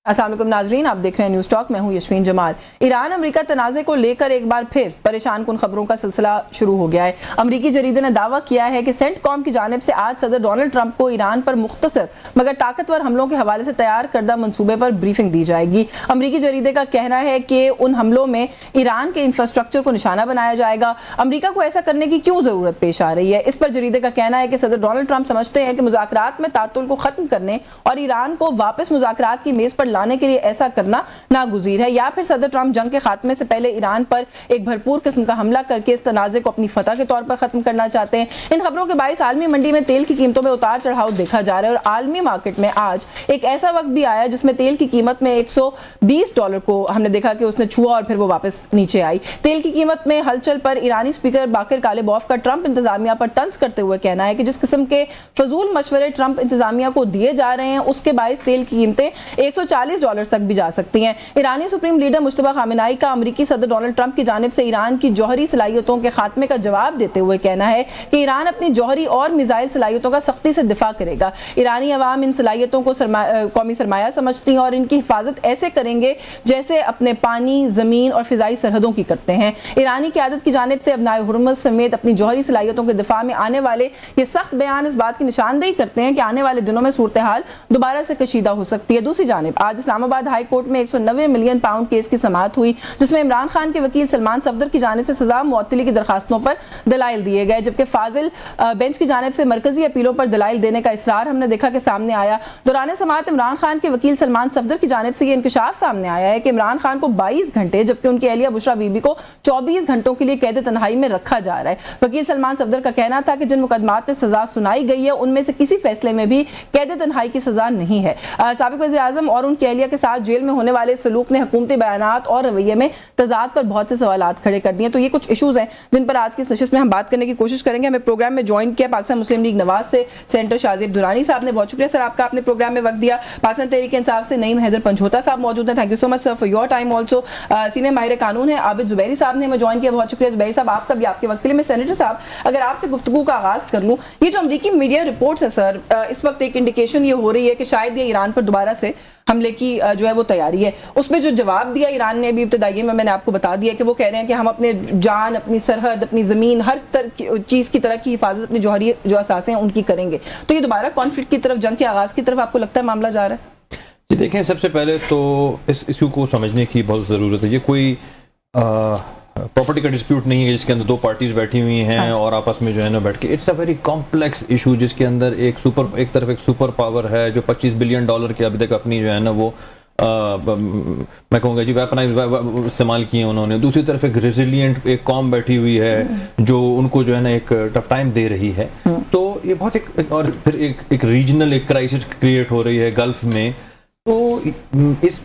अस्सलाम वालेकुम नाजरीन, आप देख रहे हैं न्यूज़ टॉक। मैं हूं यशवीन जमाल। ईरान अमेरिका तनाज़े को लेकर एक बार फिर परेशान कुन खबरों का सिलसिला शुरू हो गया है। अमेरिकी जरीदे ने दावा किया है कि सेंटकॉम की जानिब से आज सदर डोनाल्ड ट्रंप को ईरान पर मुख्तसर मगर ताकतवर हमलों के हवाले से तैयार करदा मंसूबे पर ब्रीफिंग दी जाएगी। अमेरिकी जरीदे का कहना है कि उन हमलों में ईरान के इंफ्रास्ट्रक्चर को निशाना बनाया जाएगा। अमेरिका को ऐसा करने की क्यों जरूरत पेश आ रही है, इस पर जरीदे का कहना है कि सदर डोनाल्ड ट्रंप समझते हैं कि मुज़ाकरात में तातुल को खत्म करने और ईरान को वापस मुज़ाकरात की मेज पर लाने के लिए ऐसा करना नागुज़ीर है, या फिर सदर ट्रंप जंग के खात्मे से पहले ईरान पर एक भरपूर किस्म का हमला करके इस तनाज़े को अपनी फतह के तौर पर खत्म करना चाहते हैं। इन खबरों के बायस आलमी मंडी में तेल की कीमतों में उतार चढ़ाव देखा जा रहा है और आलमी मार्केट में आज एक ऐसा वक्त भी आया जिसमें तेल की कीमत में $120 को हमने देखा कि उसने छुआ और फिर वो वापस नीचे आई। तेल की कीमत में हलचल पर ईरानी स्पीकर बाकिर कालिबॉफ का ट्रंप इंतजामिया पर तंज करते हुए कहना है कि जिस किस्म के फजूल मशवरे ट्रंप इंतजामिया को दिए जा रहे हैं उसके बायस तेल की कीमतें $140 तक भी जा सकती हैं। ईरानी सुप्रीम लीडर मुश्तबा खामेनाई का अमेरिकी सदर डोनाल्ड ट्रंप की जानिब से ईरान की जौहरी सलाहियतों के खात्मे का जवाब देते हुए कहना है कि ईरान अपनी जौहरी और मिसाइल सलाहियतों का सख्ती से दिफा करेगा। ईरानी अवाम इन सलाहियतों को कौमी सरमाया समझती हैं और इनकी हिफाजत ऐसे करेंगे जैसे अपने पानी, जमीन और फिजाई सरहदों की करते हैं। ईरानी क़यादत की जानिब से अबनाए हुर्मुज़ समेत अपनी जौहरी सलाहियतों के दिफा में आने वाले ये सख्त बयान इस बात की निशानदेही करते हैं कि आने वाले दिनों में सूरत हाल दोबारा से कशीदा हो सकती है। दूसरी जानिब आज इस्लामाबाद हाई कोर्ट में 190 मिलियन पाउंड केस की समाअत हुई जिसमें इमरान खान के वकील सलमान सफदर की जानिब से सजा मुअत्तली की दरखास्तों पर दलाइल दिए गए, जबकि फाजिल बेंच की जानिब से मरकजी अपीलों पर दलाइल देने का इसरार हमने देखा कि सामने आया। दौरान समाअत इमरान खान के वकील सलमान सफदर की जानिब से यह इंकशाफ सामने आया है कि इमरान खान को 22 घंटे जबकि उनकी अहलिया बुशरा बीबी को 24 घंटों के लिए कैद तन्हाई में रखा जा रहा है। वकील सलमान सफदर का कहना था कि जिन मुकदमात में सजा सुनाई गई है उनमें से किसी फैसले में भी कैद तन्हाई की सजा नहीं है। साबिक वज़ीर आज़म और उनकी अहलिया के साथ जेल में होने वाले सलूक ने हुकूमती बयानात और रवैये में तजाद पर बहुत से सवालात खड़े कर दिए। तो ये कुछ इशूज़ हैं जिन पर आज की इस नशिस्त में हम बात करने की कोशिश करेंगे। हमें प्रोग्राम में ज्वाइन किया पाकिस्तान मुस्लिम लीग नवाज से सेंटर शाज़िब दुरानी साहब ने। बहुत शुक्रिया सर आपका, आपने प्रोग्राम में वक्त दिया। पाकिस्तान तहरीक इंसाफ से नईम हैदर पंजोता साहब मौजूद हैं। Thank you so much sir for your time. Also senior माहिर कानून है आबिद जुबैरी साहब ने हमें ज्वाइन किया। बहुत शुक्रिया जुबैरी साहब आपका भी, आपके वक्त के लिए। मैं सेनेटर साहब अगर आपसे गुफ्तगू का आगाज़ कर लूँ, ये जो अमरीकी मीडिया रिपोर्ट्स है सर, इस वक्त एक इंडिकेशन ये हो रही है कि शायद ये ईरान पर दोबारा से हमले की जो है वो तैयारी है। उसमें जो जवाब दिया ईरान ने अभी इब्तदाई में मैंने आपको बता दिया कि वो कह रहे हैं कि हम अपने जान, अपनी सरहद, अपनी ज़मीन, हर चीज़ की तरह की हिफाजत अपनी जौहरी जो असासें हैं उनकी करेंगे। तो ये दोबारा कॉन्फ्लिक्ट की तरफ, जंग के आगाज़ की तरफ आपको लगता है मामला जा रहा है? जी देखें, सबसे पहले तो इस इशू को समझने की बहुत ज़रूरत है। ये कोई प्रॉपर्टी का डिस्प्यूट नहीं है जिसके अंदर दो पार्टीज बैठी हुई हैं और आपस में जो है ना बैठ के, it's a very complex issue जिसके अंदर एक तरफ एक सुपर पावर है जो $25 बिलियन की अभी तक अपनी जो है ना वो मैं कहूँगा जी वेपनाइज इस्तेमाल किए उन्होंने। दूसरी तरफ एक रेजिलियंट एक कॉम बैठी हुई है जो उनको जो है ना एक टफ टाइम दे रही है। तो ये बहुत एक और फिर एक रीजनल एक क्राइसिस क्रिएट हो रही है गल्फ में। तो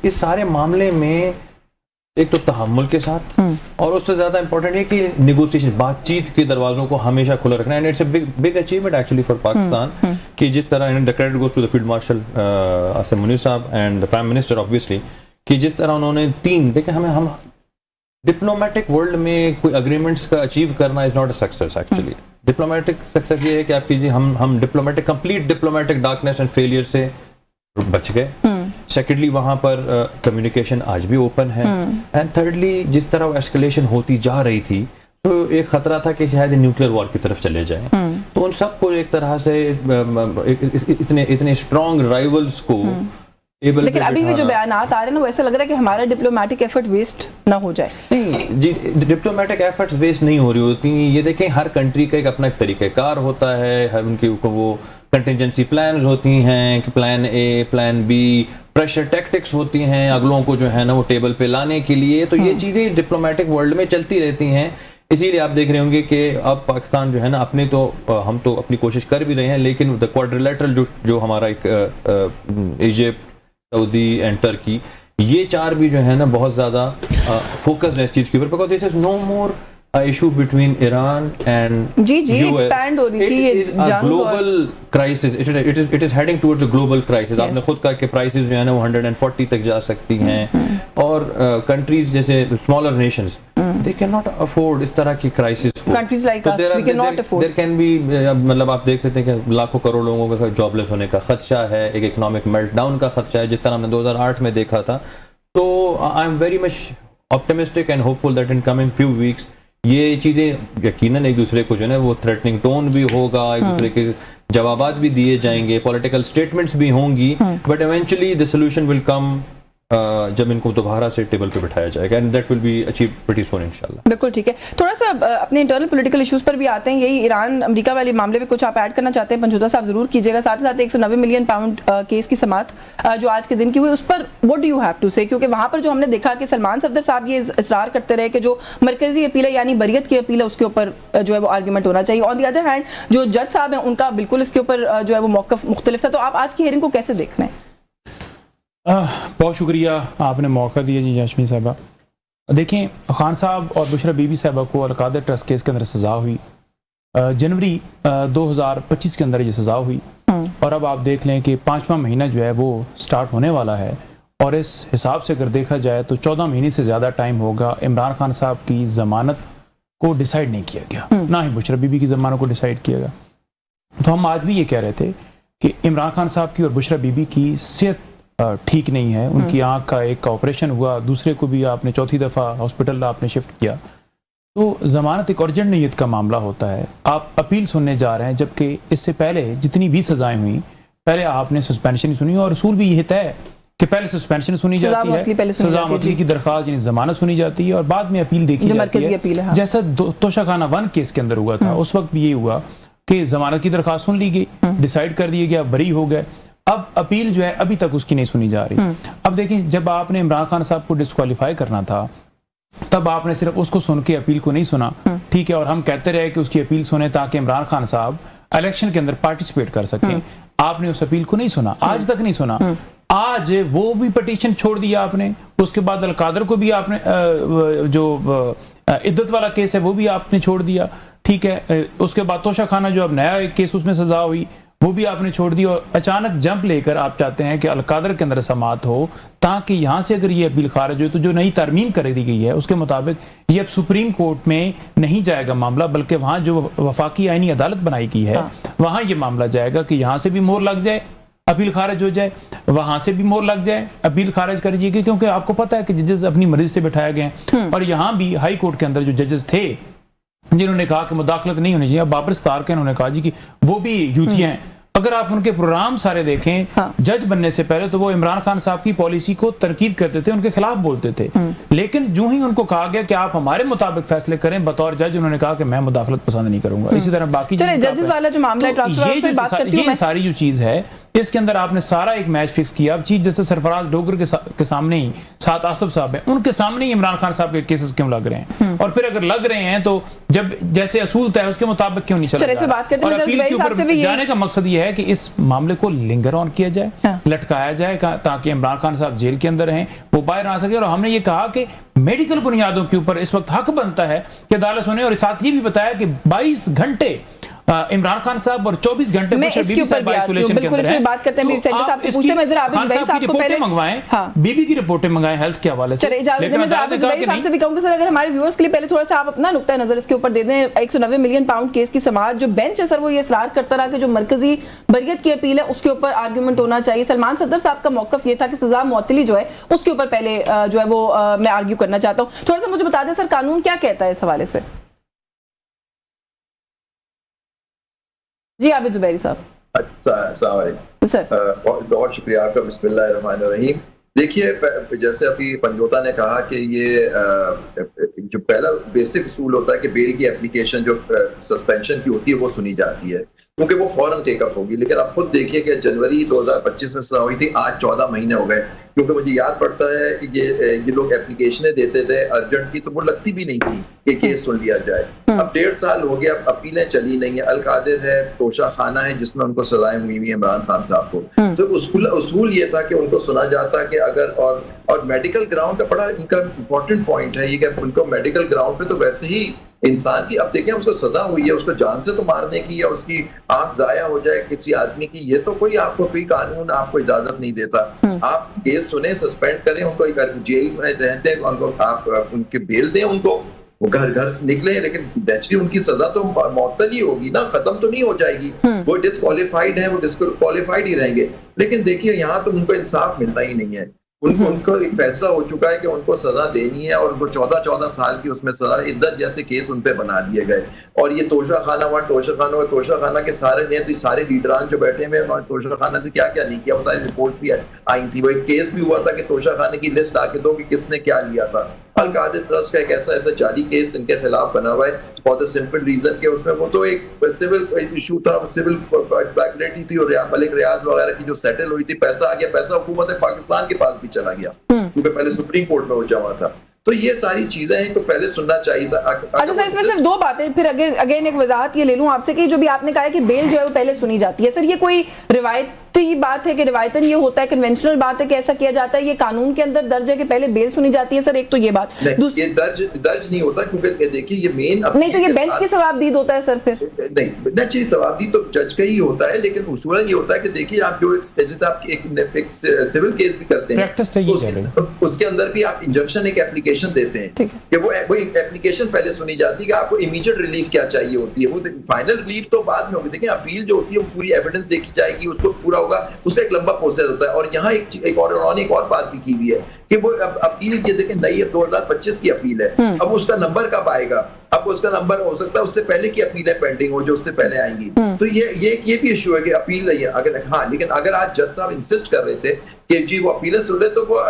इस सारे मामले में एक तो तहम्मुल के साथ और उससे ज़्यादा इम्पोर्टेंट है कि नेगोशिएशन, बातचीत के दरवाज़ों को हमेशा खुला रखना। And it's a big achievement actually for Pakistan कि जिस तरह the credit goes to the field marshal Asim Munir साहब and the prime minister obviously कि जिस तरह उन्होंने देखें हम डिप्लोमेटिक वर्ल्ड में कोई अग्रीमेंट्स का अचीव करना is not a success actually. Diplomatic success ये है कि आप कीजिए हम diplomatic complete diplomatic darkness and failure से बच गए। सेकेंडली वहाँ पर कम्युनिकेशन आज भी ओपन है। एंड थर्डली जिस तरह वो एस्केलेशन होती जा रही थी तो एक खतरा था कि शायद न्यूक्लियर वॉर की तरफ चले जाएं। तो उन सबको एक तरह से इतने स्ट्रॉन्ग राइवल्स को लेकिन अभी भी जो बयानात आ रहे हैं ना वो ऐसा लग रहा है कि हमारा डिप्लोमेटिक एफर्ट वेस्ट ना हो जाए। नहीं जी, डिप्लोमेटिक एफर्ट वेस्ट नहीं हो रही होती। ये देखें हर कंट्री का एक अपना एक तरीक़ाकार होता है, हर उनकी वो कंटिजेंसी प्लान्स होती हैं कि plan A, plan B, pressure tactics होती हैं अगलों को जो है ना वो टेबल पे लाने के लिए। तो ये चीज़ें डिप्लोमेटिक वर्ल्ड में चलती रहती हैं। इसीलिए आप देख रहे होंगे कि अब पाकिस्तान जो है ना अपने तो हम तो अपनी कोशिश कर भी रहे हैं, लेकिन द क्वाड्रिलेटरल जो हमारा एक इजिप्ट, सऊदी एंड टर्की, ये चार भी जो है ना बहुत ज़्यादा फोकस्ड है इस चीज़ के ऊपर। Because this is no more a issue between Iran and जी US. expand हो रही थी ये It is a जंग global crisis. It is heading towards a global crisis. Yes. आपने खुद कहा कि prices जो है ना वो 140 तक जा सकती हैं और countries जैसे smaller nations they cannot afford इस तरह की crisis को. Countries like तो us, there we are- cannot there- afford. There can be मतलब आप देख सकते हैं कि लाखों करोड़ लोगों का जॉबलेस होने का खदशा है, एक इकोनॉमिक मेल्टडाउन का खदशा है जिस तरह हमने 2008 में देखा था. तो I am very much optimistic and hopeful that in coming few weeks ये चीज़ें यकीनन एक दूसरे को जो है वो थ्रेटनिंग टोन भी होगा, एक दूसरे के जवाबात भी दिए जाएंगे, पॉलिटिकल स्टेटमेंट्स भी होंगी, but eventually the solution will come जब इनको दोबारा से टेबल पे बिठाया जाएगा and that will be achieve pretty सून इंशाल्लाह. बिल्कुल ठीक है. थोड़ा सा अपने इंटरनल पॉलिटिकल इश्यूज पर भी आते हैं. यही ईरान अमेरिका वाले मामले में कुछ आप ऐड करना चाहते हैं पंचोदा साहब जरूर कीजिएगा. साथ ही साथ 190 मिलियन पाउंड केस की समाअत जो आज के दिन की हुई उस पर what do you have to say, क्योंकि वहां पर जो हमने देखा कि सलमान सफदर साहब ये इसरार करते रहे कि जो मरकजी अपील है यानी बरियत की अपील है उसके ऊपर जो है वो आर्ग्यूमेंट होना चाहिए. ऑन द अदर हैंड जो जज साहब हैं उनका बिल्कुल इसके ऊपर जो है वो मौक़िफ़ मुख्तलिफ था. तो आप आज की हियरिंग को कैसे देख रहे हैं? बहुत शुक्रिया आपने मौका दिया जी यास्मीन साहबा. देखें, खान साहब और बुशरा बीबी साहबा को अलकादर ट्रस्ट केस के अंदर सज़ा हुई जनवरी 2025 के अंदर ये सज़ा हुई और अब आप देख लें कि 5वां महीना जो है वो स्टार्ट होने वाला है और इस हिसाब से अगर देखा जाए तो 14 महीने से ज़्यादा टाइम होगा. इमरान खान साहब की ज़मानत को डिसाइड नहीं किया गया, ना ही बुशरा बीबी की ज़मानत को डिसाइड किया गया. तो हम आज भी ये कह रहे थे कि इमरान खान साहब की और बुशरा बीबी की सेहत ठीक नहीं है. उनकी आंख का एक ऑपरेशन हुआ, दूसरे को भी आपने चौथी दफ़ा हॉस्पिटल आपने शिफ्ट किया. तो ज़मानत एक अर्जेंट नीयत का मामला होता है. आप अपील सुनने जा रहे हैं जबकि इससे पहले जितनी भी सज़ाएं हुई पहले आपने सस्पेंशन सुनी और असूल भी यही तय है कि पहले सस्पेंशन सुनी जाती है, सजा मुअत्तली की दरख्वास्त यानी ज़मानत सुनी जाती है और बाद में अपील देखी जाती है. जैसा तोशाखाना 1 केस के अंदर हुआ था उस वक्त भी ये हुआ कि ज़मानत की दरख्वास्त सुन ली गई, डिसाइड कर दिया गया, बरी हो गए. अब अपील जो है अभी तक उसकी नहीं सुनी जा रही. अब देखिए, जब आपने इमरान खान साहब को डिस्क्वालीफाई करना था तब आपने सिर्फ उसको सुन के अपील को नहीं सुना, ठीक है, और हम कहते रहे कि उसकी अपील सुने ताकि इमरान खान साहब इलेक्शन के अंदर पार्टिसिपेट कर सकें. आपने उस अपील को नहीं सुना, आज तक नहीं सुना. आज वो भी पटिशन छोड़ दिया आपने, उसके बाद अलकादर को भी आपने जो इद्दत वाला केस है वो भी आपने छोड़ दिया, ठीक है. उसके बाद तोशा खाना जो अब नया एक केस उसमें सजा हुई वो भी आपने छोड़ दी और अचानक जंप लेकर आप चाहते हैं कि अलकादर के अंदर समाअत हो ताकि यहाँ से अगर ये अपील खारिज हो तो जो नई तरमीम कर दी गई है उसके मुताबिक ये अब सुप्रीम कोर्ट में नहीं जाएगा मामला, बल्कि वहाँ जो वफाकी आईनी अदालत बनाई गई है वहाँ ये मामला जाएगा कि यहाँ से भी मोहर लग जाए, अपील खारिज हो जाए, वहाँ से भी मोहर लग जाए, अपील खारिज कर दीजिए. क्योंकि आपको पता है कि जजेस अपनी मर्जी से बैठाए गए हैं और यहाँ भी हाई कोर्ट के अंदर जो जजेस थे जिन्होंने कहा कि मुदाखलत नहीं होनी चाहिए, बाबर सत्तार के उन्होंने कहा जी कि वो भी यूथियां हैं. अगर आप उनके प्रोग्राम सारे देखें जज बनने से पहले तो वो इमरान खान साहब की पॉलिसी को तरकीब करते थे, उनके खिलाफ बोलते थे. लेकिन जो ही उनको कहा गया कि आप हमारे मुताबिक फैसले करें बतौर जज, उन्होंने कहा कि मैं मुदाखलत पसंद नहीं करूंगा. इसी तरह बाकी जजेस वाला जो मामला है, ट्रांसफर ये सारी जो चीज है इसके अंदर आपने सारा एक मैच फिक्स किया. अब चीफ जस्टिस सरफराज डोगर के सामने ही साथ आसफ साहब हैं, उनके सामने ही इमरान खान साहब के केसेस क्यों लग रहे हैं और फिर अगर लग रहे हैं तो जब जैसे असूल तय है उसके मुताबिक क्यों नहीं चल रहा. और अपील के ऊपर जाने का मकसद ये है कि इस मामले को लिंगर ऑन किया जाए, लटकाया जाए ताकि इमरान खान साहब जेल के अंदर रहें, वो बाहर आ सके. और हमने ये कहा कि मेडिकल बुनियादों के ऊपर इस वक्त हक बनता है कि अदालत सुने. और साथ ये भी बताया कि 22 घंटे इमरान खान साहब और 24 घंटे आइसोलेशन के अंदर हैं. बात करते हैं सेंटर साहब से पूछते हैं, जरा आबिद जुबैर साहब को पहले मंगवाएं, बीबी की रिपोर्टें मंगाएं हेल्थ के हवाले से. चलिए इजाजत मैं आबिद जुबैर साहब से भी कहूंगा सर, अगर हमारे व्यूअर्स के लिए पहले थोड़ा सा आप अपना नुक्ता नजर इसके ऊपर दे दें. 190 मिलियन पाउंड केस की समाअत जो बेंच है सर वो ये इसरार करता रहा कि जो मरकजी बरियत की अपील है उसके ऊपर आर्गुमेंट होना चाहिए. सलमान सफदर साहब का मौकफ ये था कि सजा मुअत्तली जो है उसके ऊपर पहले जो है वो मैं आर्ग्यू करना चाहता हूँ. थोड़ा सा मुझे बता दें सर कानून क्या कहता है इस हवाले से. जी आबिद जुबैरी साहब. सर बहुत शुक्रिया आपका. बिस्मिल्लाहिर्रहमानिर्रहीम. देखिए, जैसे अभी पंजोता ने कहा कि ये जो पहला बेसिक उसूल होता है कि बेल की एप्लीकेशन जो सस्पेंशन की होती है वो सुनी जाती है क्योंकि वो फौरन टेकअप होगी. लेकिन आप खुद देखिए कि जनवरी 2025 में सजा हुई थी, आज 14 महीने हो गए. क्योंकि मुझे याद पड़ता है कि ये लोग एप्लीकेशनें देते थे अर्जेंट की तो वो लगती भी नहीं थी कि केस सुन लिया जाए. अब 1.5 साल हो गया, अपीलें चली नहीं है. अलकादिर है, तोशा खाना है जिसमें उनको सजाएं हुई हुई इमरान खान साहब को. तो उसूल ये था कि उनको सुना जाता कि अगर और मेडिकल ग्राउंड का बड़ा इनका इंपॉर्टेंट पॉइंट है ये कि उनको मेडिकल ग्राउंड पे तो वैसे ही इंसान की, अब देखें उसको सजा हुई है, उसको जान से तो मारने की या उसकी आंख जाया हो जाए किसी आदमी की, ये तो कोई आपको कोई कानून आपको इजाजत नहीं देता। आप केस सुने, सस्पेंड करें उनको, जेल में रहते हैं उनको आप उनके बेल दें, उनको वो घर से निकले, लेकिन नेचुरली उनकी सजा तो मौतल ही होगी ना, खत्म तो नहीं हो जाएगी। वो डिस्क्वालिफाइड है, वो डिस्क्वालिफाइड ही रहेंगे। लेकिन देखिए यहाँ तो उनको इंसाफ मिलना ही नहीं है। उनको एक फैसला हो चुका है कि उनको सजा देनी है, और उनको 14 साल की उसमें सजा, इद्दत जैसे केस उन पे बना दिए गए। और ये तोशा खाना के सारे ने, तो सारे लीडरान जो बैठे हुए उन्होंने तोशा खाना से क्या क्या नहीं किया, वो सारी रिपोर्ट्स भी आई थी। वो एक केस भी हुआ था कि तोशा खाने की लिस्ट आके दो कि किसने क्या लिया था। अल-कायदा ट्रस्ट का एक ऐसा जाली केस इनके खिलाफ बना हुआ है फॉर द सिंपल रीजन के उसमें वो तो एक सिविल इशू था, सिविल ब्लैकलिस्ट थी, और मलिक रियाज वगैरह की जो सेटल हुई थी, पैसा आ गया, पैसा हुकूमत पाकिस्तान के पास भी चला गया क्योंकि पहले सुप्रीम कोर्ट में उलझा हुआ था। तो ये सारी चीजें हैं, तो पहले सुनना चाहिए था। अच्छा सर, इसमें सिर्फ दो बातें, फिर अगेन एक वजाहत ये ले लूं आपसे कि जो भी आपने कहा है कि बेल जो है वो पहले सुनी जाती है, सर ये कोई रिवायती बात है कि रिवायतन ये होता है, कन्वेंशनल बात है कि ऐसा किया जाता है, ये कानून के अंदर दर्ज है कि पहले बेल सुनी जाती है? सर एक तो ये बात, ये दर्ज नहीं होता क्योंकि देखिए ये मेन नहीं, तो ये बेंच की सवाबदीद होता है सर, फिर नहीं नेचुरली सवाबदीद तो जज का ही होता है, लेकिन उसूलन ये होता है कि देखिए आप जो एक सिविल केस भी करते हैं उसके अंदर भी आप इंजंक्शन एक एप्लीकेशन देते हैं कि वो एप्लीकेशन पहले सुनी जाती है कि आपको इमीडिएट रिलीफ क्या चाहिए होती है, वो फाइनल रिलीफ तो बाद में होगी। देखिए अपील जो होती है वो पूरी एविडेंस देखी जाएगी, उसको पूरा होगा, उसका एक लंबा प्रोसेस होता है। और यहाँ एक और बात भी की हुई है कि वो अपील ये देखें नई 2025 की अपील है, अब उसका नंबर कब आएगा, अब उसका नंबर हो सकता है उससे पहले की अपीलें पेंडिंग हो जो उससे पहले आएंगी। तो ये भी इशू है कि अपील नहीं है अगर, हाँ लेकिन अगर आज जज साहब इंसिस्ट कर रहे थे कि जी वो अपीलें सुन रहे, तो वो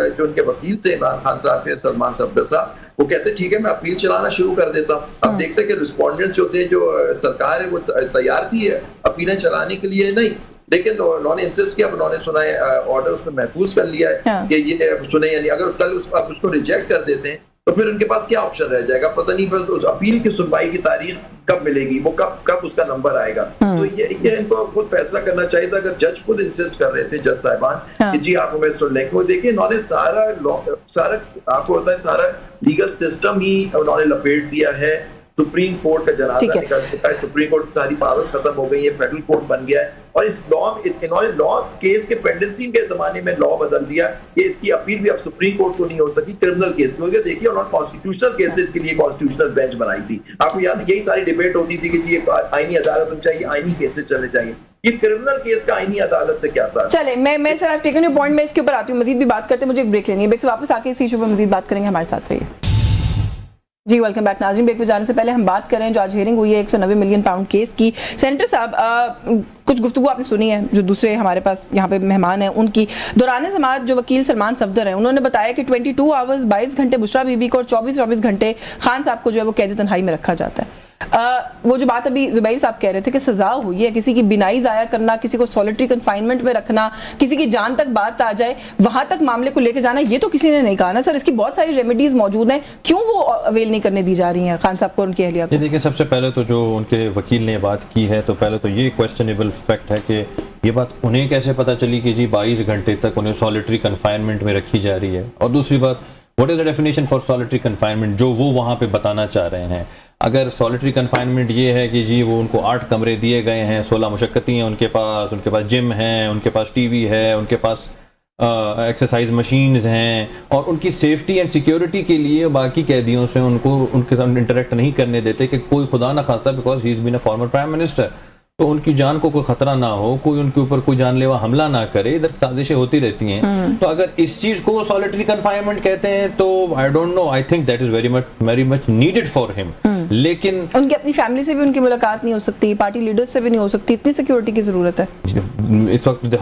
जो उनके वकील थे इमरान खान साहब के, सलमान सफदर साहब, वो कहते ठीक है मैं अपील चलाना शुरू कर देता हूँ। अब देखते कि रिस्पॉन्डेंट जो थे, जो सरकार है वो तैयार थी अपीलें चलाने के लिए, नहीं, लेकिन उन्होंने इंसिस्ट किया, उन्होंने सुना है ऑर्डर उसमें महफूज कर लिया है कि ये सुने, यानी अगर कल आप उसको रिजेक्ट कर देते हैं तो फिर उनके पास क्या ऑप्शन रह जाएगा, पता नहीं बस उस अपील की सुनवाई की तारीख कब मिलेगी, वो कब उसका नंबर आएगा। तो ये इनको खुद फैसला करना चाहिए था। अगर जज खुद इंसिस्ट कर रहे थे, जज साहिबान कि जी आप हमें सुन लें, वो देखिए इन्होंने सारा आपको होता है सारा लीगल सिस्टम ही उन्होंने लपेट दिया है। सुप्रीम कोर्ट का जनाजा निकल चुका है, सुप्रीम कोर्ट की सारी पावर्स खत्म हो गई है, फेडरल कोर्ट बन गया है, और इस इन्होंने लॉ केस के पेंडेंसी के जमाने में लॉ बदल दिया कि इसकी अपील भी अब सुप्रीम कोर्ट को नहीं हो सकी क्रिमिनल केस, क्योंकि देखिए उन्होंने कॉन्स्टिट्यूशनल केसेस के लिए कॉन्स्टिट्यूशनल बेंच बनाई थी। आपको याद, यही सारी डिबेट होती थी कि ये आईनी अदालत होनी चाहिए, आईनी केसेस चलने चाहिए। ये क्रिमिनल केस का आईनी अदालत से क्या था? चले मैं सर आप टेकन योर पॉइंट, मैं इसके ऊपर आती हूँ, मजीद भी बात करते हैं, मुझे एक ब्रेक लेनी है, ब्रेक से वापस आके इस इशू पर मजीद बात करेंगे, हमारे साथ रहिए जी। वेलकम बैक नाज़रीन। ब्रेक पे जाने से पहले हम बात करें जो आज हियरिंग हुई है 190 मिलियन पाउंड केस की। सेनेटर साहब कुछ गुफ्तगू आपने सुनी है, जो दूसरे हमारे पास यहाँ पे मेहमान हैं उनकी। दौरान समाअत जो वकील सलमान सफदर हैं उन्होंने बताया कि 22 आवर्स 22 घंटे बुशरा बीबी को और 24 घंटे खान साहब को जो है वो कैद तन्हाई में रखा जाता है। वो जो बात अभी जुबैर साहब कह रहे थे कि सजा हुई है, किसी की बिनाई ज़ाया करना, किसी को सॉलिटरी कन्फाइनमेंट में रखना, किसी की जान तक बात आ जाए, वहां तक मामले को लेकर जाना, ये तो किसी ने नहीं कहा ना सर। इसकी बहुत सारी रेमेडीज मौजूद हैं, क्यों वो अवेल नहीं करने दी जा रही हैं खान साहब को, उनकी अहलिया को? देखिए सबसे पहले तो जो उनके वकील ने बात की है, तो पहले तो ये क्वेश्चनेबल फैक्ट है कि ये बात उन्हें कैसे पता चली कि जी 22 घंटे तक उन्हें सॉलिटरी कन्फाइनमेंट में रखी जा रही है। और दूसरी बात, what is the definition for solitary confinement जो वो वहाँ पे बताना चाह रहे हैं। अगर सॉलिटरी कन्फाइनमेंट ये है कि जी वो उनको 8 कमरे दिए गए हैं, 16 मुशक्कती हैं उनके पास जिम है, उनके पास टीवी है, उनके पास एक्सरसाइज मशीन्स हैं, और उनकी सेफ्टी एंड सिक्योरिटी के लिए बाकी कैदियों से उनके साथ इंटरेक्ट नहीं करने देते कि कोई खुदा ना खास्ता, because he is been a former prime minister, तो उनकी जान को कोई खतरा ना हो, कोई उनके ऊपर कोई जानलेवा हमला ना करे, इधर साजिशें होती रहती हैं। तो अगर इस चीज को सॉलिटरी कन्फाइनमेंट कहते हैं तो I don't know, I think that is very much needed for him. लेकिन उनकी अपनी फैमिली से भी उनकी मुलाकात नहीं हो सकती, पार्टी लीडर्स से भी नहीं हो सकती, इतनी सिक्योरिटी की जरूरत है इस वक्त।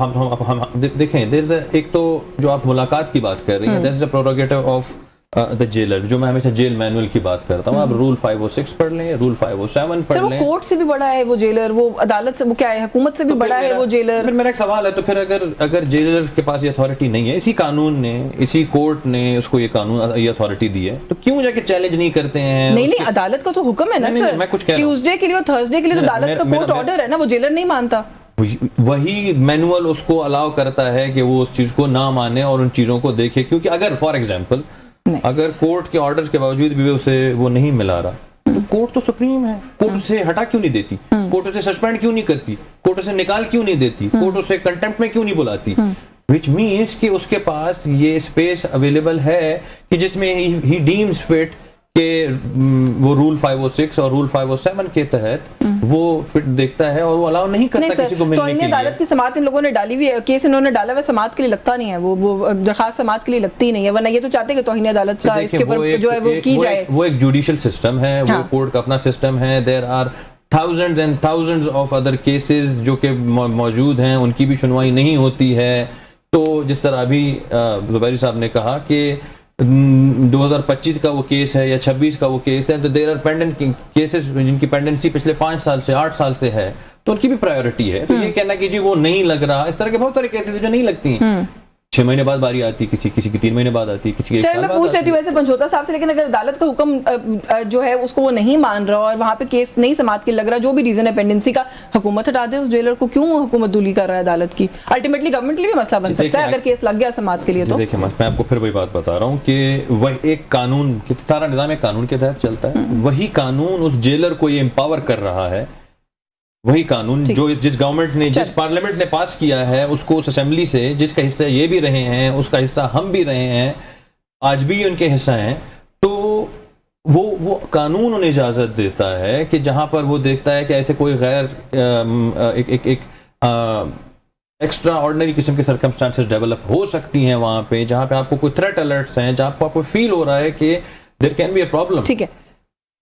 हम देखें, एक तो जो आप मुलाकात की बात कर रही हैं, that is the prerogative of the jailer, जो मैं हमेशा जेल मैनुअल की बात करता हूँ। आप रूल 506 पढ़ लें, रूल 507 पढ़ लें। वो कोर्ट से भी बड़ा है वो जेलर, वो अदालत से, वो क्या है, हुकूमत से भी बड़ा है वो जेलर। फिर मेरा एक सवाल है, तो फिर अगर जेलर के पास ये अथॉरिटी नहीं है, इसी कानून ने, इसी कोर्ट ने उसको ये अथॉरिटी दी है, तो क्यों जाके चैलेंज नहीं करते हैं? नहीं, अदालत का तो हुक्म है ना सर, ट्यूसडे के लिए और थर्सडे के लिए तो अदालत का कोर्ट ऑर्डर है ना, वो जेलर नहीं मानता। वही मैनुअल उसको अलाउ करता है कि वो उस चीज को ना माने और उन चीजों को देखे। क्योंकि अगर फॉर एग्जांपल अगर कोर्ट के ऑर्डर्स के बावजूद भी उसे वो नहीं मिला रहा, कोर्ट तो सुप्रीम है, कोर्ट उसे हटा क्यों नहीं देती, कोर्ट उसे सस्पेंड क्यों नहीं करती, कोर्ट उसे निकाल क्यों नहीं देती, कोर्ट उसे कंटेम्प्ट में क्यों नहीं बुलाती, विच मीन्स कि उसके पास ये स्पेस अवेलेबल है कि जिसमें ही डीम्स फिट के वो रूल 506 और रूल 507 के तहत वो फिट देखता है और वो अलाउ नहीं करता किसी को मिलने के लिए। अदालत की समाअत इन लोगों ने डाली हुई है, केस इन्होंने डाला हुआ समाअत के लिए लगता नहीं है, वो दरखास्त समाअत के लिए लगती ही नहीं है, वरना ये तो चाहते हैं कि तौहीन अदालत का इसके ऊपर जो है वो की जाए। वो एक जुडिशियल सिस्टम है, वो कोर्ट का अपना सिस्टम है, there are thousands and thousands of other cases जो कि मौजूद हैं, उनकी भी सुनवाई नहीं होती है। तो जिस तरह अभी ज़ुबैरी साहब ने कहा कि 2025 का वो केस है या 26 का वो केस है, तो देयर आर पेंडेंट केसेस जिनकी पेंडेंसी पिछले 5 साल से 8 साल से है, तो उनकी भी प्रायोरिटी है। तो ये कहना कि जी वो नहीं लग रहा, इस तरह के बहुत सारे केसेस हैं जो नहीं लगती हैं। 6 महीने बाद बारी आती है, किसी की 3 महीने बाद आती है, किसी की 1 साल मैं बाद पूछ लेती हूँ आती है। वैसे पंचोता साहब से, लेकिन अगर अदालत का हुक्म जो है उसको वो नहीं मान रहा और वहाँ पे केस नहीं समाप्त के लग रहा, जो भी रीजन है पेंडेंसी का, हुकूमत हटा दे उस जेलर को, क्यों हुकूमत दूली कर रहा है अदालत की? अल्टीमेटली गवर्नमेंट के लिए भी मसला बन सकता है अगर केस लग गया समाप्त के लिए। तो देखिए मैं आपको फिर वही बात बता रहा हूँ कि वह एक कानून, सारा निजाम एक कानून के तहत चलता है, वही कानून उस जेलर को ये एम्पावर कर रहा है, वही कानून जो जिस गवर्नमेंट ने, जिस पार्लियामेंट ने पास किया है, उसको उस असेंबली से जिसका हिस्सा ये भी रहे हैं, उसका हिस्सा हम भी रहे हैं, आज भी उनके हिस्सा हैं, तो वो कानून उन्हें इजाजत देता है कि जहां पर वो देखता है कि ऐसे कोई गैर एक एक्स्ट्रा ऑर्डिनरी किस्म के सर्कमस्टांसेस डेवलप हो सकती हैं वहां पे, जहां पे आपको कोई थ्रेट अलर्ट्स हैं, जहां पे आपको फील हो रहा है कि there can be a problem. ठीक है,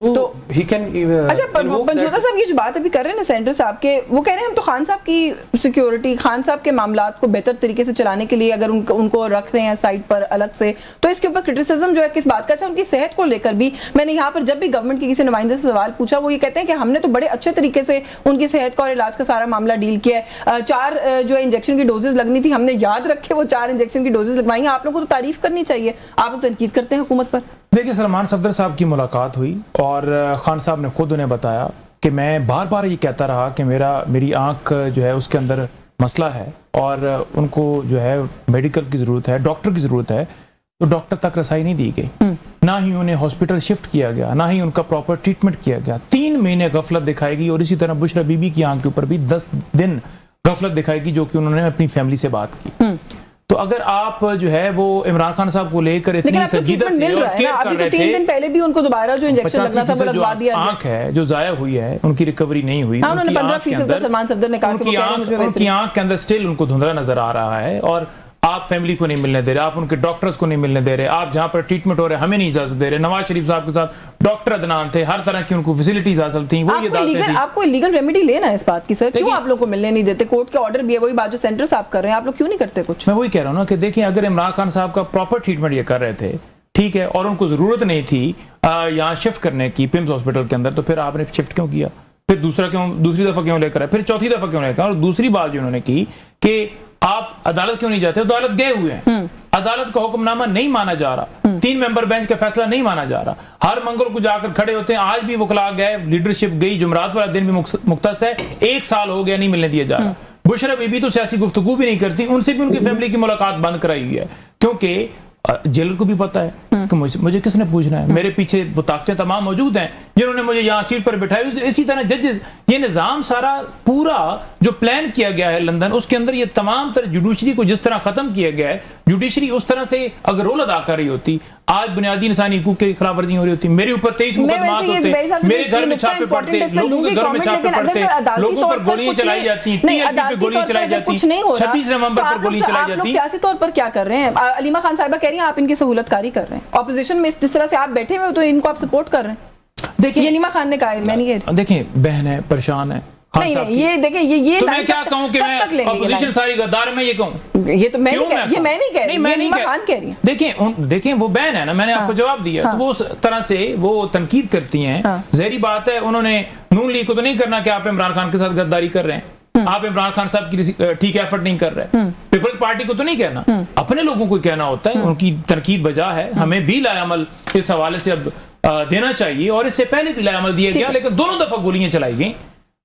तो ही कैन। अच्छा पंचोता साहब ये जो बात अभी कर रहे हैं ना सेंटर साहब के, वो कह रहे हैं हम तो खान साहब की सिक्योरिटी, खान साहब के मामलात को बेहतर तरीके से चलाने के लिए अगर उनको रख रहे हैं साइड पर अलग से, तो इसके ऊपर क्रिटिसिज्म जो है किस बात का? अच्छा, उनकी सेहत को लेकर भी मैंने यहाँ पर जब भी गवर्नमेंट के किसी नुमाइंदे से सवाल पूछा, वो ये कहते हैं कि हमने तो बड़े अच्छे तरीके से उनकी सेहत का और इलाज का सारा मामला डील किया है। 4 जो इंजेक्शन की डोजेज लगनी थी हमने याद रखे, वो 4 इंजेक्शन की डोजेज लगवाई हैं। आप लोगों को तो तारीफ करनी चाहिए, आप लोग तनकीद करते हैं हुकूमत पर। देखिए सलमान सफदर साहब की मुलाकात हुई और खान साहब ने खुद उन्हें बताया कि मैं बार बार ये कहता रहा कि मेरी आंख जो है उसके अंदर मसला है और उनको जो है मेडिकल की ज़रूरत है, डॉक्टर की ज़रूरत है, तो डॉक्टर तक रसाई नहीं दी गई, ना ही उन्हें हॉस्पिटल शिफ्ट किया गया, ना ही उनका प्रॉपर ट्रीटमेंट किया गया। 3 महीने गफलत दिखाएगी और इसी तरह बुशरा बीबी की आंख के ऊपर भी 10 दिन गफलत दिखाएगी, जो कि उन्होंने अपनी फैमिली से बात की। तो अगर आप जो है वो इमरान खान साहब को लेकर इतनी संजीदा मिल रहा है ना, अभी तो 3 दिन पहले भी उनको दोबारा जो इंजेक्शन लगना था वो लगवा दिया गया। आंख है जो जाया हुई है, उनकी रिकवरी नहीं हुई। हाँ, उन्होंने 15% का सलमान सफदर ने कहा कि वो कह रहे हैं मुझे उनकी आंख के अंदर स्टिल उनको धुंधला नजर आ रहा है और आप फैमिली को नहीं मिलने दे रहे, आप उनके डॉक्टर्स को नहीं मिलने दे रहे, आप जहां पर ट्रीटमेंट हो रहे हमें नहीं इजाजत दे रहे। नवाज शरीफ साहब के साथ डॉक्टर अदनान थे, हर तरह की उनको फैसिलिटीज हासिल थी, वो ये दाते थी। आपको लीगल रेमेडी लेना है इस बात की सर, क्यों आप लोग को मिलने नहीं देते? कोर्ट के ऑर्डर भी है, वही बात जो सेंटर साहब कर रहे हैं, आप लोग क्यों नहीं करते कुछ? मैं वही कह रहा हूँ ना कि देखिए अगर इमरान खान साहब का प्रॉपर ट्रीटमेंट ये कर रहे थे, ठीक है, और उनको जरूरत नहीं थी यहाँ शिफ्ट करने की पिम्स हॉस्पिटल के अंदर, तो फिर आपने शिफ्ट क्यों किया? फिर दूसरी दफा क्यों लेकर आए? फिर चौथी दफा क्यों लेकर? और दूसरी बात जो उन्होंने की कि आप अदालत क्यों नहीं जाते? अदालत गए हुए हैं, अदालत का हुक्मनामा नहीं माना जा रहा, 3 मेंबर बेंच का फैसला नहीं माना जा रहा, हर मंगल को जाकर खड़े होते हैं। आज भी वकला गए, लीडरशिप गई, जुमरात वाला दिन भी मुख्तस है, 1 साल हो गया नहीं मिलने दिया जा रहा। बुशरा बीबी तो सियासी गुफ्तगू भी नहीं करती, उनसे भी उनकी फैमिली की मुलाकात बंद कराई हुई है, क्योंकि जेलर को भी पता है कि मुझे किसने पूछना है, मेरे पीछे वो ताकतें तमाम मौजूद हैं जिन्होंने मुझे यहाँ सीट पर बिठाई। इसी तरह जजेस, ये निज़ाम सारा पूरा जो प्लान किया गया है लंदन, उसके अंदर ये तमाम तरह जुडिशरी को जिस तरह खत्म किया गया है, जुडिशरी उस तरह से अगर रोल अदा कर रही होती, आज बुनियादी इंसानी हकूक की खिलाफ वर्जी हो रही होती, मेरे ऊपर 23 मुकदमात होते, मेरे घर में छापे पड़ते, लोगों के घर में छापे पड़ते, लोगों पर गोलियां चलाई जाती, टीआरपी पे गोलियां चलाई जाती, 26 नवंबर पर गोली चलाई जाती। सियासी तौर पर क्या कर रहे हैं? अलीमा खान साहिबा कह रही हैं आप इनकी सहूलतकारी कर रहे हैं, ऑपोजिशन में इस तरह से आप बैठे हुए तो इनको आप सपोर्ट कर रहे हैं। देखिए अलीमा खान ने कहा है, मैं नहीं कह रही। देखिए बहन है, परेशान है, नहीं, ये देखिए ये तो मैं क्या कहूं कि मैं ऑपोजिशन सारी गद्दार में ये कहूं? ये तो मैं नहीं कह रही, मैं नहीं खान कह रही है। देखिए वो बहन है ना, मैंने आपको जवाब दिया, तो वो उस तरह से वो तनकीद करती हैं। ज़ाहिर बात है उन्होंने नून लीग को तो नहीं करना कि आप इमरान खान के साथ गद्दारी कर रहे हैं, आप इमरान खान साहब की ठीक एफर्ट नहीं कर रहे। पीपल्स पार्टी को तो नहीं कहना, अपने लोगों को कहना होता है, उनकी तनकीद बजा है, हमें भी लायामल इस हवाले से अब देना चाहिए और इससे पहले भी लायामल दिया गया, लेकिन दोनों दफा गोलियां चलाई गई।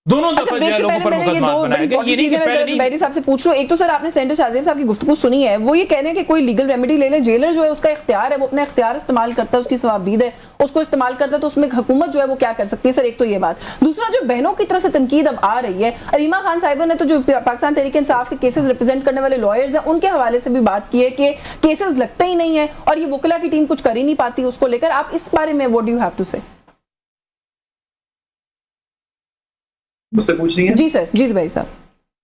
दोनों अच्छा, दफा ब्रेक से लोगों पहले पर मैंने ये मुकदमा दो बनाए बड़ी गए। ये इंपॉर्टेंट नहीं कि चीजें मैं पहले जरा नहीं। जुबैरी साहब से पूछ रहा हूँ। एक तो सर आपने सेनेटर शाहजेब साहब की गुफ्तगू सुनी है, वो ये कह रहे हैं कि कोई लीगल रेमेडी ले ले, जेलर जो है उसका इख्तियार है, वो अपना इख्तियार इस्तेमाल करता है, उसकी सवाबदीद है, उसको इस्तेमाल करता है, तो उसमें हुकूमत जो है वो क्या कर सकती है। सर एक तो ये बात, दूसरा जो बहनों की तरफ से तनकीद अब आ रही है, अलीमा खान साहिबा ने तो जो पाकिस्तान तहरीक इंसाफ के केसेस रिप्रेजेंट करने वाले लॉयर्स हैं उनके हवाले से भी बात की है कि केसेस लगते ही नहीं है और ये वकला की टीम कुछ कर ही नहीं पाती उसको लेकर। आप इस बारे में what do you have to say? मुझसे पूछ रही है? जी सर, जी भाई साहब।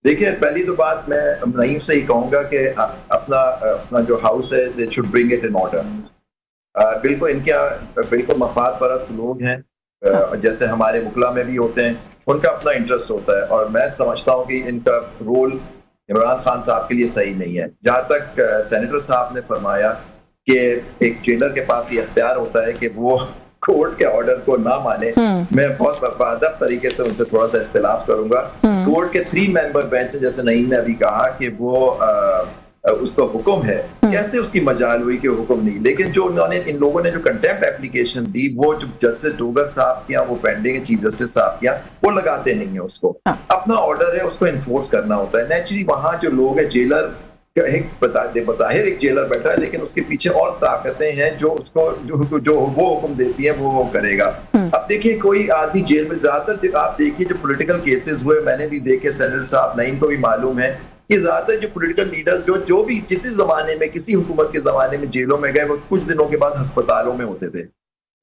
देखिए, पहली तो बात मैं नईम से ही कहूंगा कि अपना जो हाउस है they should bring it in order. बिल्कुल इनके बिल्कुल मफाद परस्त लोग हैं, जैसे हमारे वकला में भी होते हैं, उनका अपना इंटरेस्ट होता है और मैं समझता हूँ कि इनका रोल इमरान खान साहब के लिए सही नहीं है। जहाँ तक सेनेटर साहब ने फरमाया कि एक जेलर के पास ये इख्तियार होता है कि वो कोर्ट के ऑर्डर को ना माने, मैं बहुत बादब तरीके से उनसे थोड़ा सा इख्तिलाफ करूंगा। कोर्ट के 3 मेंबर बेंच से, जैसे नईम ने अभी कहा कि वो उसका हुक्म है, कैसे उसकी मजाल हुई कि हुक्म नहीं, लेकिन जो उन्होंने इन लोगों ने जो कंटेम्प्ट एप्लीकेशन दी वो जो जस्टिस डोगर साहब किया वो पेंडिंग है, चीफ जस्टिस साहब किया, वो लगाते नहीं है उसको। अपना ऑर्डर है, उसको इन्फोर्स करना होता है। नेचुरली वहां जो लोग है, जेलर बज़ाहिर एक जेलर बैठा है लेकिन उसके पीछे और ताकतें हैं जो उसको जो वो हुक्म देती है वो करेगा। अब देखिए, कोई आदमी जेल में, ज्यादातर आप देखिए जो पॉलिटिकल केसेस हुए, मैंने भी देखे, सेनेटर साहब नईम को भी मालूम है कि ज्यादातर जो पॉलिटिकल लीडर्स जो भी किसी जमाने में, किसी हुकूमत के जमाने में जेलों में गए, वो कुछ दिनों के बाद अस्पतालों में होते थे।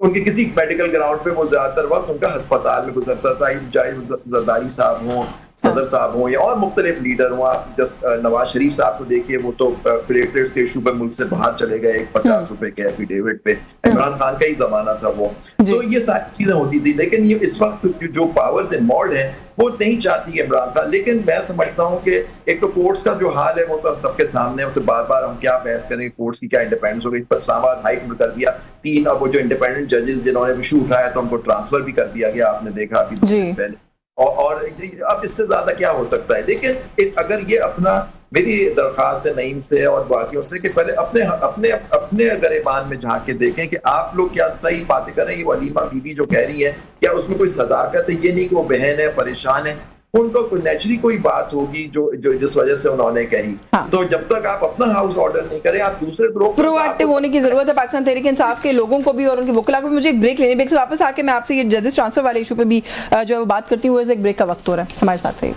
उनके किसी मेडिकल ग्राउंड पे वो ज्यादातर वक्त उनका अस्पताल में गुजरता था, चाहे जरदारी साहब हों, सदर साहब हों या और मुख्तलिफ लीडर हों। आप जस्ट नवाज शरीफ साहब को देखिए, वो तो प्लेटलेट्स के इशू पे मुल्क से बाहर चले गए, 50 रुपए के एफिडेविट पे। इमरान खान का ही जमाना था वो। तो ये सारी चीजें होती थी, लेकिन ये इस वक्त जो पावर्स इन्वॉल्व है वो नहीं चाहती है इमरान खान। लेकिन मैं समझता हूँ कि एक तो कोर्ट्स का जो हाल है वो तो सबके सामने है, उससे बार बार हम क्या बहस करेंगे, कोर्ट्स की क्या इंडिपेंडेंस हो गई। पर इस्लामाबाद हाई कोर्ट कर दिया 3, अब वो जो इंडिपेंडेंट जजेस जिन्होंने इशू उठाया तो उनको ट्रांसफर भी कर दिया गया, आपने देखा अभी पहले। और अब इससे ज्यादा क्या हो सकता है। लेकिन अगर ये अपना, मेरी दरख्वास्त है नईम से और बाकियों से कि पहले अपने अगर ईमान में झांक के देखें कि आप लोग क्या सही बातें कर रहे हैं। ये वलीमा बीबी जो कह रही है, क्या उसमें कोई सदाकत है? ये नहीं कि वो बहन है, परेशान है, उनको नेचुरली कोई बात होगी जो जिस वजह से उन्होंने कही। तो जब तक आप अपना हाउस ऑर्डर नहीं करें, आप दूसरे लोग प्रोएक्टिव होने की जरूरत है पाकिस्तान तहरीक इंसाफ के लोगों को भी और उनके वकला को भी। मुझे एक ब्रेक लेने, ब्रेक से वापस आके मैं आपसे ये जजेस ट्रांसफर वाले इशू पे भी जो है बात करती हूँ। एक ब्रेक का वक्त हो रहा है, हमारे साथ रहिए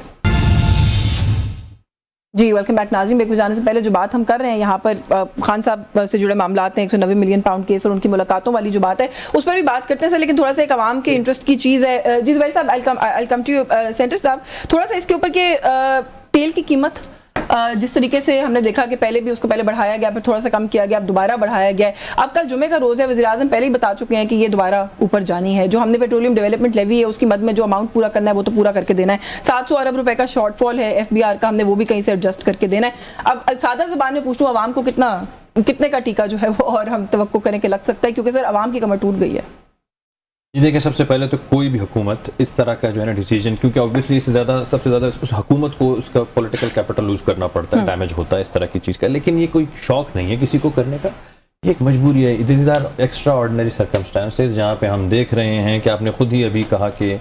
जी। वेलकम बैक नाज़रीन। ब्रेक में जाने से पहले जो बात हम कर रहे हैं यहाँ पर खान साहब से जुड़े मामलात हैं, 190 मिलियन पाउंड केस और उनकी मुलाकातों वाली जो बात है उस पर भी बात करते हैं सर। लेकिन थोड़ा सा एक आवाम के इंटरेस्ट की चीज़ है। जी भाई साहब, आई कम टू यू सेंटर साहब, थोड़ा सा इसके ऊपर के तेल की कीमत जिस तरीके से हमने देखा कि पहले भी उसको पहले बढ़ाया गया, फिर थोड़ा सा कम किया गया, अब दोबारा बढ़ाया गया है। अब कल जुमे का रोज़ है, वज़ीर-ए-आज़म पहले ही बता चुके हैं कि ये दोबारा ऊपर जानी है। जो हमने पेट्रोलियम डेवलपमेंट लेवी है उसकी मद में जो अमाउंट पूरा करना है वो तो पूरा करके देना है। 700 अरब रुपए का शॉर्टफॉल है FBR का, हमने वो भी कहीं से एडजस्ट करके देना है। अब सादा ज़बान में पूछ लूँ, आवाम को कितने का टीका जो है वो और हम तवक्को करें कि लग सकता है, क्योंकि सर आवाम की कमर टूट गई है। ये देखिए, सबसे पहले तो कोई भी हुकूमत इस तरह का जो है ना डिसीजन, क्योंकि ऑब्वियसली इससे ज़्यादा सबसे ज़्यादा उस हुकूमत को उसका पॉलिटिकल कैपिटल लूज करना पड़ता है, डैमेज होता है इस तरह की चीज़ का। लेकिन ये कोई शौक नहीं है किसी को करने का, ये एक मजबूरी है। These are extraordinary circumstances जहाँ पे हम देख रहे हैं कि आपने खुद ही अभी कहा कि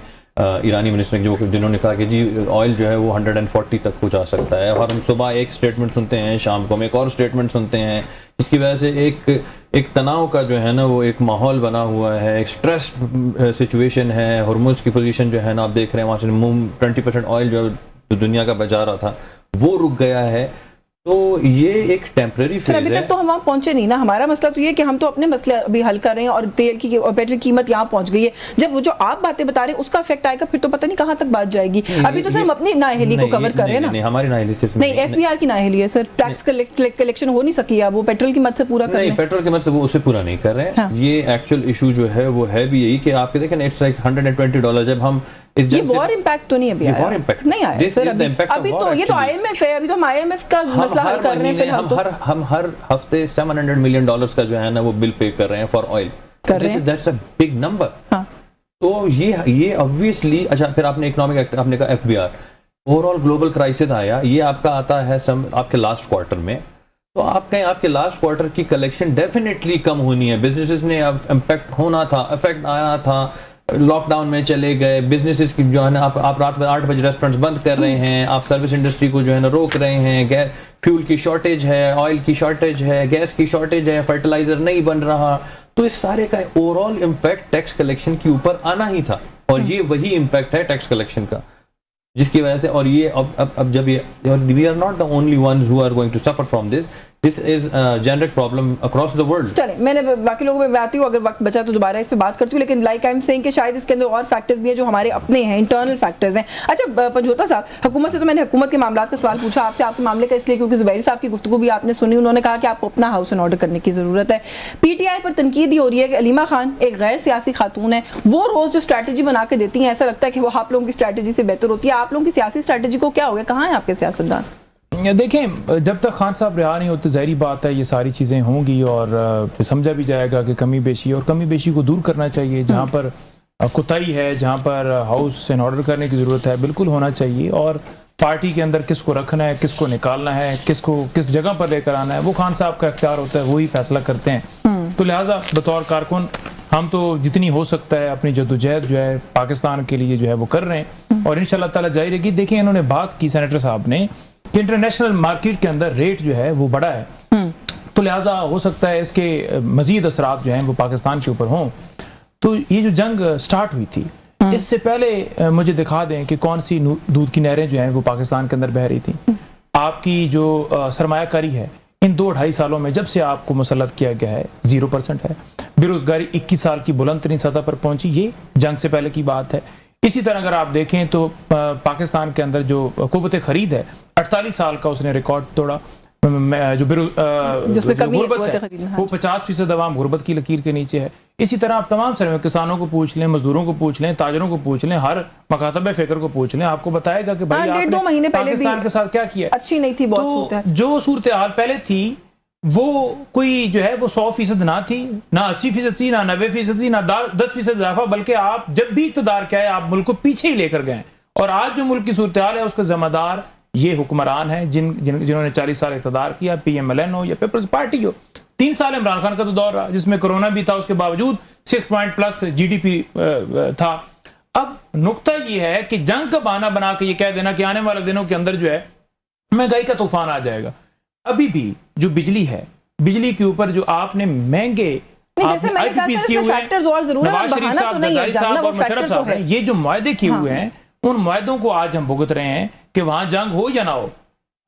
ईरानी मिनिस्टर जिन्होंने कहा कि जी ऑयल जो है वो 140 तक हो जा सकता है, और हम सुबह एक स्टेटमेंट सुनते हैं, शाम को हम एक और स्टेटमेंट सुनते हैं, जिसकी वजह से एक तनाव का जो है ना वो एक माहौल बना हुआ है, एक स्ट्रेस सिचुएशन है। हॉर्मोन्स की पोजीशन जो है ना आप देख रहे हैं, वहाँ से 20% ऑयल जो दुनिया का बचा रहा था वो रुक गया है। तो ये एक टेम्परेरी फेज है। अभी तक तो हम वहाँ पहुंचे नहीं ना। हमारा मसला तो ये कि हम तो अपने मसले अभी हल कर रहे हैं और तेल की और पेट्रोल की कीमत यहाँ पहुंच गई है। जब वो जो आप बातें बता रहे हैं उसका इफेक्ट आएगा फिर तो पता नहीं कहाँ तक बात जाएगी। अभी तो सर हम अपनी नाअहली को कवर कर रहे हैं ना। नहीं, हमारी नाअहली सिर्फ नहीं, FBR की नाअहली है सर। टैक्स कलेक्शन हो नहीं सकी है, वो पेट्रोल की मद से पूरा कर रहे हैं। नहीं, पेट्रोल की मद से वो उसे पूरा नहीं कर रहे हैं। ये एक्चुअल इशू जो है वो है भी यही कि आपके देखें इट्स लाइक $120 जब हम ये वॉर इम्पैक्ट तो नहीं अभी आया, नहीं आया सर अभी तो ये तो IMF है, अभी तो हम IMF का मसला हल कर रहे हैं। हम हर हफ्ते $700 मिलियन का जो है ना वो बिल पे कर रहे हैं for oil, that's a big number. तो ये ऑब्वियसली, अच्छा फिर आपने इकोनॉमिक एक्ट, आपने कहा FBR, ओवरऑल ग्लोबल क्राइसिस आया, ये आपका आता है आपके लास्ट क्वार्टर में, तो आप कहें आपके लास्ट क्वार्टर की कलेक्शन डेफिनेटली कम होनी है, बिजनेसेस ने अब इम्पैक्ट होना था, इफेक्ट आना था, लॉकडाउन में चले गए, बिजनेसेस की जो है ना, आप रात में 8 बजे रेस्टोरेंट्स बंद कर रहे हैं, आप सर्विस इंडस्ट्री को जो है ना रोक रहे हैं, फ्यूल की शॉर्टेज है, ऑयल की शॉर्टेज है, गैस की शॉर्टेज है, फर्टिलाइजर नहीं बन रहा, तो इस सारे का ओवरऑल इम्पैक्ट टैक्स कलेक्शन के ऊपर आना ही था, और ये वही इम्पैक्ट है टैक्स कलेक्शन का, जिसकी वजह से, और ये अब जब ये, we are not the only ones who are going to suffer from this is generic problem across the world. चले, मैंने बाकी लोगों में आती हूँ, अगर वक्त बचा तो दोबारा इस पे बात करती हूँ, लेकिन लाइक आई एम सेइंग कि शायद इसके अंदर और फैक्टर्स भी हैं जो हमारे अपने हैं, इंटरनल फैक्टर्स हैं। अच्छा पंजोता साहब, हुकूमत से तो मैंने हुकूमत के मामलात का सवाल पूछा, आपसे आपके मामले का इसलिए क्योंकि जुबैरी साहब की गुफ्तगू भी आपने सुनी, उन्होंने कहा कि आपको अपना हाउस एंड ऑर्डर करने की जरूरत है। पीटीआई पर तनकीद हो रही है कि अलीमा खान एक गैर सियासी खातून है, वो रोज जो स्ट्रैटेजी बना के देती हैं, ऐसा लगता है कि वो आप लोगों की स्ट्रैटेजी से बेहतर होती है। आप लोगों की सियासी स्ट्रैटेजी को क्या हो गया, कहाँ है आपके सियासतदान? देखें, जब तक खान साहब रिहा नहीं होते, ज़ाहिरी बात है ये सारी चीज़ें होंगी, और समझा भी जाएगा कि कमी बेशी, और कमी बेशी को दूर करना चाहिए। जहाँ पर कोताही है, जहाँ पर हाउस एंड ऑर्डर करने की ज़रूरत है, बिल्कुल होना चाहिए। और पार्टी के अंदर किसको रखना है, किसको निकालना है, किसको किस जगह पर लेकर आना है, वो खान साहब का इख्तियार होता है, वही फैसला करते हैं। तो लिहाजा बतौर कारकुन हम तो जितनी हो सकता है अपनी जद्दोजहद जो है पाकिस्तान के लिए जो है वो कर रहे हैं, और इंशाल्लाह ताला जारी रहेगी। देखिए, इन्होंने बात की सेनेटर साहब ने कि इंटरनेशनल मार्केट के अंदर रेट जो है वो बड़ा है, तो लिहाजा हो सकता है इसके मजीद असरात जो हैं वो पाकिस्तान के ऊपर हों। तो ये जो जंग स्टार्ट हुई थी, इससे पहले मुझे दिखा दें कि कौन सी दूध की नहरें जो हैं वो पाकिस्तान के अंदर बह रही थी। आपकी जो सरमायाकारी है, इन 2-2.5 सालों में जब से आपको मुसल्लत किया गया है 0% है। बेरोजगारी 21 साल की बुलंद तरीन सतह पर पहुंची, ये जंग से पहले की बात है। इसी तरह अगर आप देखें तो पाकिस्तान के अंदर जो कुव्वत खरीद है, 48 साल का उसने रिकॉर्ड तोड़ा। जो गुर्बत है वो 50% अवाम गुर्बत की लकीर के नीचे है। इसी तरह आप तमाम सारे किसानों को पूछ लें, मजदूरों को पूछ लें, ताजरों को पूछ लें, हर मकातब फिक्र को पूछ लें, आपको बताएगा कि भाई आपने 1.5 महीने पहले पाकिस्तान के साथ क्या किया। अच्छी नहीं थी बहुत, तो जो सूरत हाल पहले थी वो कोई जो है वो 100% ना थी, ना 80% थी, ना 90% थी, ना 10% इजाफा, बल्कि आप जब भी इक़्तिदार क्या है आप मुल्क को पीछे ही लेकर गए। और आज जो मुल्क की सूरत हाल है उसका जिम्मेदार ये हुक्मरान है जिन्होंने 40 साल इक़्तिदार किया, PMLN हो या पीपल्स पार्टी हो। 3 साल इमरान खान का तो दौर रहा जिसमें कोरोना भी था, उसके बावजूद 6+ GDP था। अब नुक्ता ये है कि जंग का बहाना बना के ये कह देना कि आने वाले दिनों के अंदर जो है महंगाई का तूफान आ जाएगा। अभी भी जो बिजली है, बिजली के ऊपर जो आपने महंगे जैसे मैंने कहा किए हुए हैं, नवाज शरीफ साहब, जरदारी साहब और मुशर्रफ साहब ने ये जो मुआहदे किए हुए हैं, उन मुआहदों को आज हम भुगत रहे हैं कि वहां जंग हो या ना हो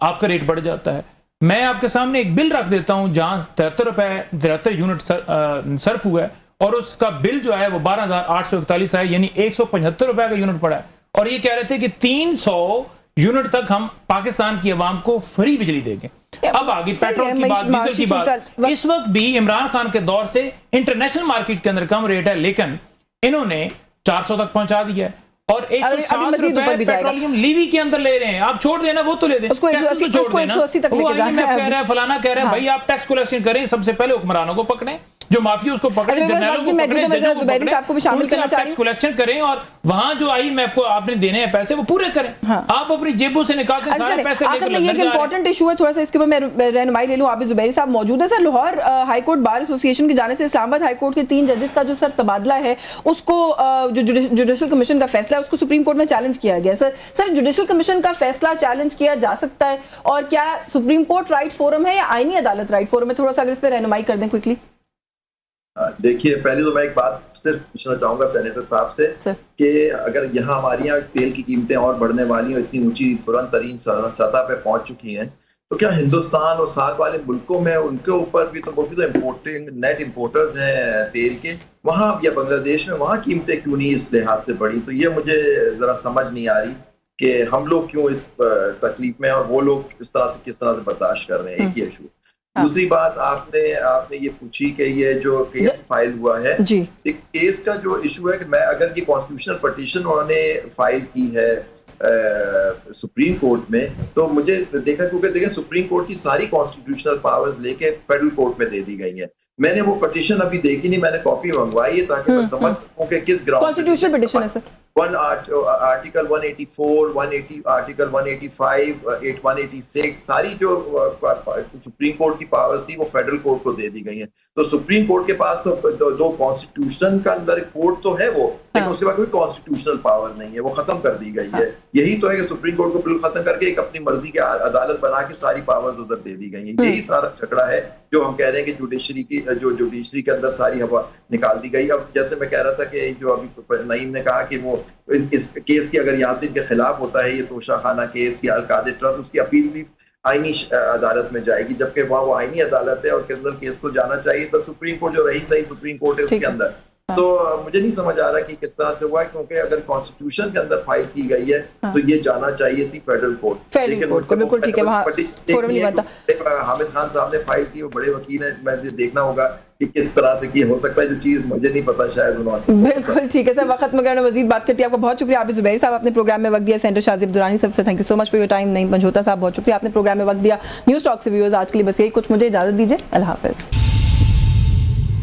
आपका रेट बढ़ जाता है। मैं आपके सामने एक बिल रख देता हूं जहां 73 यूनिट सर्फ हुआ है और उसका बिल जो है वो 12,841 है, यानी 175 रुपए का यूनिट पड़ा है। और ये कह रहे थे कि 300 यूनिट तक हम पाकिस्तान की आवाम को फ्री बिजली देंगे। अब आगे पेट्रोल की बात, डीजल की बात, इस वक्त भी इमरान खान के दौर से इंटरनेशनल मार्केट के अंदर कम रेट है, लेकिन इन्होंने 400 तक पहुंचा दिया है और 107 रुपए पेट्रोलियम लीवी के अंदर ले रहे हैं। आप छोड़ देना, वो तो ले दें, उसको 180 तक लेके जाना है। कह रहा है, फलाना कह रहा है, भाई आप टैक्स कलेक्शन करें, सबसे पहले हुक्मरानों को पकड़ें, जो माफिया उसको पकड़ें, जर्नलों को पकड़ें, जुबैरी साहब को भी शामिल करना चाहिए, टैक्स कलेक्शन करें और वहां जो IMF को आपने देने हैं पैसे वो पूरे करें। आप अपनी जेबों से निकाल के सारे पैसे लेकर ये एक इंपॉर्टेंट इशू है, थोड़ा सा इसके ऊपर मैं रहनुमाई ले लूं। आबिद जुबैरी साहब मौजूद है sir. Lahore high court bar association की जानिब से इस्लामाबाद हाई कोर्ट के 3 जजेस का जो सर तबादला है, उसको जो जुडिशल कमीशन का फैसला है उसको सुप्रीम कोर्ट में चैलेंज किया गया। सर जुडिशल कमीशन का फैसला चैलेंज किया जा सकता है, और क्या सुप्रीम कोर्ट राइट फोरम है या आईनी अदालत राइट फोरम है? थोड़ा सा अगर इस पर रहनुमाई कर दें क्विकली। देखिए, पहले तो मैं एक बात सिर्फ पूछना चाहूंगा सेनेटर साहब से कि अगर यहाँ हमारे यहाँ तेल की कीमतें और बढ़ने वाली और इतनी ऊंची बुलंद तरीन सतह पे पहुंच चुकी हैं, तो क्या हिंदुस्तान और साथ वाले मुल्कों में उनके ऊपर भी तो वो भी तो इम्पोर्टिंग नेट इम्पोर्टर्स हैं तेल के, वहाँ या बांग्लादेश में वहाँ कीमतें क्यों नहीं इस लिहाज से बढ़ी? तो ये मुझे जरा समझ नहीं आ रही कि हम लोग क्यों इस तकलीफ में और वो लोग इस तरह से किस तरह से बर्दाश्त कर रहे हैं। एक ही इशू। दूसरी बात आपने ये पूछी कि ये जो केस फाइल हुआ है, एक केस का जो इशू है कि मैं अगर ये कॉन्स्टिट्यूशनल पटिशन उन्होंने फाइल की है सुप्रीम कोर्ट में, तो मुझे देखा, क्योंकि देखें सुप्रीम कोर्ट की सारी कॉन्स्टिट्यूशनल पावर्स लेके फेडरल कोर्ट में दे दी गई है। मैंने वो पटिशन अभी देखी नहीं, मैंने कॉपी मंगवाई है ताकि मैं समझ सकूं कि किस ग्राउंड कॉन्स्टिट्यूशनल पिटीशन है सर। आर्टिकल 184, 180, आर्टिकल 185, 186 सारी जो सुप्रीम कोर्ट की पावर्स थी वो फेडरल कोर्ट को दे दी गई है। तो सुप्रीम कोर्ट के पास तो दो कॉन्स्टिट्यूशन का अंदर कोर्ट तो है वो, लेकिन उसके बाद कोई कॉन्स्टिट्यूशनल पावर नहीं है, वो खत्म कर दी गई है। यही तो है कि सुप्रीम कोर्ट को बिल्कुल खत्म करके एक अपनी मर्जी की अदालत बना के सारी पावर्स उधर दे दी गई है। यही सारा झगड़ा है जो हम कह रहे हैं कि जुडिशरी के अंदर सारी हवा निकाल दी गई। अब जैसे मैं कह रहा था कि जो अभी नईम ने कहा कि वो इस केस की अगर यासिन के खिलाफ होता है ये तोशाखाना केस या अलकादे ट्रस्ट, उसकी अपील भी आईनी अदालत में जाएगी, जबकि वहाँ वो आईनी अदालत है और क्रिमिनल केस को जाना चाहिए तो सुप्रीम कोर्ट जो रही सही सुप्रीम कोर्ट है उसके अंदर। तो मुझे नहीं समझ आ रहा कि किस तरह से हुआ है, क्योंकि अगर कॉन्स्टिट्यूशन के अंदर फाइल की गई है तो ये जाना चाहिए थी फेडरल कोर्ट। बिल्कुल ठीक है, वहाँ फोरम नहीं बनता। हामिद खान साहब ने फाइल की, वो बड़े वकील हैं, मैं देखना होगा कि किस तरह से की हो सकता है, जो चीज मुझे नहीं पता शायद उन्होंने। बिल्कुल ठीक है सर, वक्त में करना मजीद बात करती है। आपका बहुत शुक्रिया आबिद जुबैर साहब, अपने प्रोग्राम में वक्त दिया। सेंटर शाजिब दुरानी साहब से thank you so much for your time. Naeem Panjota साहब बहुत शुक्रिया, आपने प्रोग्राम में वक्त दिया। न्यूज़ टॉक से व्यूअर्स आज के लिए बस यही कुछ, मुझे इजाजत दीजिए, अल्लाह हाफिज़।